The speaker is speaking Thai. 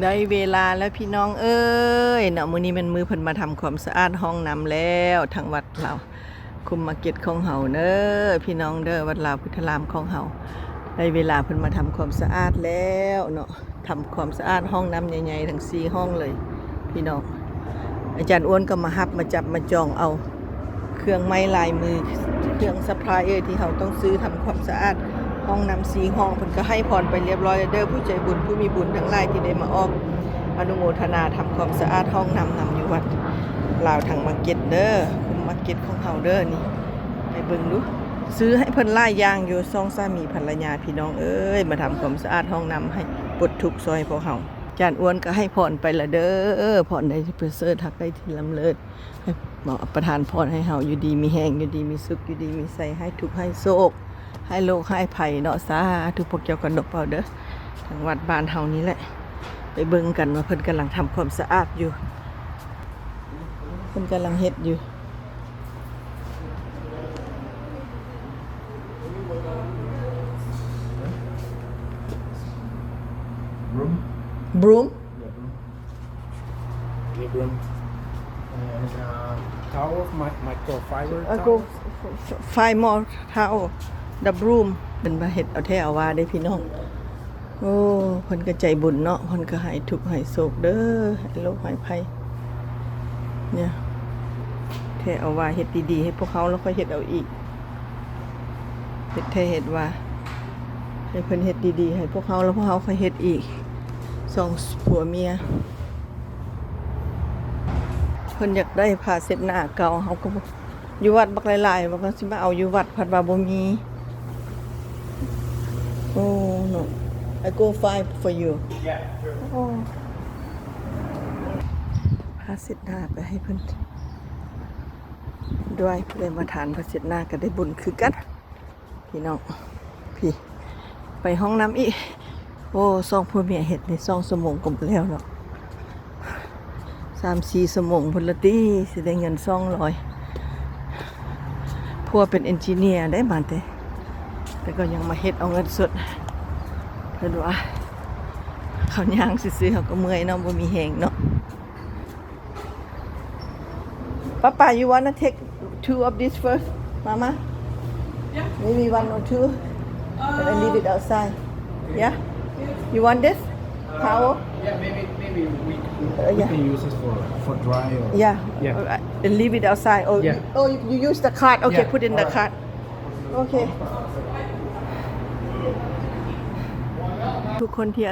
ได้เวลาแล้วพี่น้องเอ้ยเนาะมื้อนี้มันมือเพิ่นมาทำความสะอาดห้องน้ำแล้วทางวัดเราคุมมาร์เก็ตของเฮาเด้อพี่น้องเด้อวัดลาวพุทธารามของเฮาได้เวลาเพิ่นมาทำความสะอาดแล้วเนาะทำความสะอาดห้องน้ำใหญ่ๆทั้ง4ห้องเลยพี่น้องอาจารย์อ้วนก็มาฮับมาจับมาจองเอาเครื่องไม้ลายมือเครื่องซัพพลายเออร์ที่เฮาต้องซื้อทำความสะอาดห้องน้ำ4ห้องเพิ่นก็ให้พรไปเรียบร้อยเด้อผู้ใจบุญผู้มีบุญทั้งหลายที่ได้มาออกอนุโมทนาทำความสะอาดห้องน้ำอยู่วัดลาวทางมาร์เก็ตเด้อคุมมาร์เก็ตของเฮาเด้อนี่ไปเบิ่งดูซื้อให้เพิ่นหลายอย่างอยู่2สามีภรรยาพี่น้องเอ้ยมาทำความสะอาดห้องน้ำให้ปลดทุกข์ซอยพวกเฮาอาจารย์อ้วนก็ให้พรไปละเด้อพรได้ที่ประเสริฐทักได้ที่ลำเลิศให้หมอประทานพรให้เฮาอยู่ดีมีแห้งอยู่ดีมีสุขอยู่ดีมีใสให้ทุกข์ให้โชคให้โลกให้ภัยเนาะสาธุพวกเจ้ากันดกเปล่าเด้อทางวัดบ้านเฮานี่แหละไปเบิ่งกันว่าเพิ่นกำลังทำความสะอาดอยู่เพิ่นกำลังเฮ็ดอยู่broom Big room. And towel, microfiber I go towels. find more towel the broom เป็นมาเฮ็ดเอาแท้เอาว่าได้พี่น้องโอ้เพิ่นก็ใจบุญเนาะเพิ่นก็ให้ทุกข์ให้โศกเด้อให้โรคให้ภัยเนี่ยแท้เอาว่าเฮ็ดดีๆให้พวกเขาแล้วค่อยเฮ็ดเอาอีกเฮ็ดแท้เฮ็ดว่าให้เพิ่นเฮ็ดดีๆให้พวกเขาแล้วพวกเขาค่อยเฮ็ดอีกสองผัวเมียเพิ่นอยากได้ผ้าเช็ดหน้าเก่าเฮาก็อยู่วัดบักหลายๆว่าก็สิมาเอาอยู่วัดพัดว่าบ่มีโอ้ no I go find for you Yeah, sure. โอ้ผ้าเช็ดหน้าไปให้เพิ่นด้วยเพื่อมาทานผ้าเช็ดหน้าก็ได้บุญคือกันพี่น้องพี่ไปห้องน้ำอีกโอ้ซองผัวเมียเฮ็ดนี่2ชั่วโมงก็บ่แล้วเนาะ3-4 ชั่วโมงพุ่นละติสิได้เงิน200ผัวเป็นเอนจิเนียร์ได้บาดแต่ก็ยังมาเฮ็ดเอาเงินสดเพิ่นว่าเขาย่างซื่อๆเขาก็เมื่อยเนาะบ่มีแรงเนาะPapa you wanna take 2 of this first Mama Yeah. maybe 1 or 2 and I leave it outside yeah you want this towel Yeah, maybe we yeah. can use this for dry or Yeah. And leave it outside. Oh, Yeah. oh, you use the cart. Okay, Yeah. put in the Alright. cart. Okay. ทุกคนที่